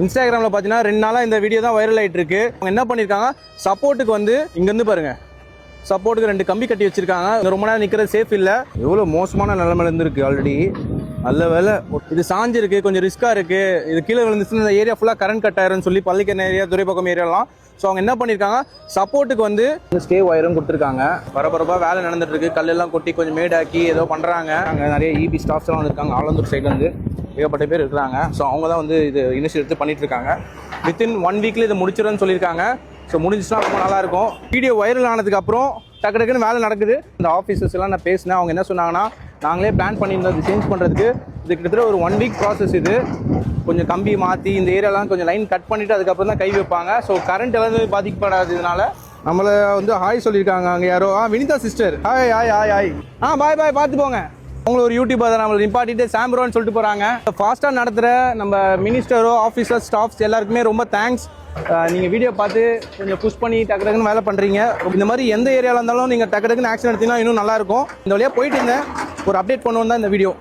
இன்ஸ்டாகிராமில் பார்த்தீங்கன்னா 2 நாளாக இந்த வீடியோ தான் வைரல் ஆகிட்டு இருக்கு. அவங்க என்ன பண்ணியிருக்காங்க, சப்போர்ட்டுக்கு வந்து இங்கேருந்து பாருங்க, சப்போர்ட்டுக்கு 2 கம்பி கட்டி வச்சிருக்காங்க. ரொம்ப நேரம் நிற்கிறது சேஃப் இல்லை. எவ்வளோ மோசமான நிலைமையில இருந்துருக்கு ஆல்ரெடி. நல்ல வேலை இது சாஞ்சிருக்கு, கொஞ்சம் ரிஸ்க்காக இருக்குது. இது கீழே விழுந்துச்சுன்னா இந்த ஏரியா ஃபுல்லாக கரண்ட் கட் ஆயிரும்னு சொல்லி பள்ளிக்கரணை ஏரியா, துறைப்பக்கம் ஏரியாலாம். ஸோ அவங்க என்ன பண்ணியிருக்காங்க, சப்போர்ட்டுக்கு வந்து ஸ்டே ஒயரும் கொடுத்துருக்காங்க. பரபரப்பாக வேலை நடந்துட்டு இருக்கு. கல்லெல்லாம் கொட்டி கொஞ்சம் மேடாக்கி ஏதோ பண்ணுறாங்க. அங்கே நிறைய இபி ஸ்டாஃப்ஸ்லாம் வந்துருக்காங்க. ஆலந்தூர் சைட்லேருந்து ஏகப்பட்ட பேர் இருக்கிறாங்க. ஸோ அவங்க தான் வந்து இது இனிஷியேட் எடுத்து பண்ணிட்டு இருக்காங்க. வித்தின் 1 வீக்கில் இதை முடிச்சிடும்னு சொல்லியிருக்காங்க. ஸோ முடிஞ்சிச்சுன்னா ரொம்ப நல்லாயிருக்கும். வீடியோ வைரல் ஆனதுக்கு அப்புறம் டக்கு டக்குன்னு வேலை நடக்குது. இந்த ஆஃபீஸர்ஸ் எல்லாம் நான் பேசினேன். அவங்க என்ன சொன்னாங்கன்னா, நாங்களே பிளான் பண்ணியிருந்தோம் இது சேஞ்ச் பண்ணுறதுக்கு. இது கிட்டத்தட்ட ஒரு 1 வீக் ப்ராசஸ். இது கொஞ்சம் கம்பி மாற்றி இந்த ஏரியாலாம் கொஞ்சம் லைன் கட் பண்ணிவிட்டு அதுக்கப்புறம் தான் கை வைப்பாங்க. ஸோ கரண்ட் எல்லாம் பாதிக்கப்படாததுனால நம்மளை வந்து ஹாய் சொல்லியிருக்காங்க. அங்கே யாரோ Vinitha sister, hi hi hi hi. Bye bye, பார்த்து போங்க. அவங்கள ஒரு யூடியூபர் தான் நம்மளை நிப்பாட்டிட்டு சாம்பரோன்னு சொல்லிட்டு போகிறாங்க. ஃபாஸ்ட்டாக நடத்துகிற நம்ம மினிஸ்டரோ, ஆஃபீஸர்ஸ், ஸ்டாஃப்ஸ் எல்லாருக்குமே ரொம்ப தேங்க்ஸ். நீங்கள் வீடியோ பார்த்து கொஞ்சம் புஷ் பண்ணி டக்கு டக்குன்னு வேலை பண்ணுறீங்க. இந்த மாதிரி எந்த ஏரியாவில் இருந்தாலும் நீங்கள் டக்கு டக்குன்னு ஆக்ஷன் எடுத்தீங்கன்னா இன்னும் நல்லாயிருக்கும். இந்த வழியாக போயிட்டு இருந்தேன், ஒரு அப்டேட் பண்ணுவோம் தான் இந்த வீடியோ.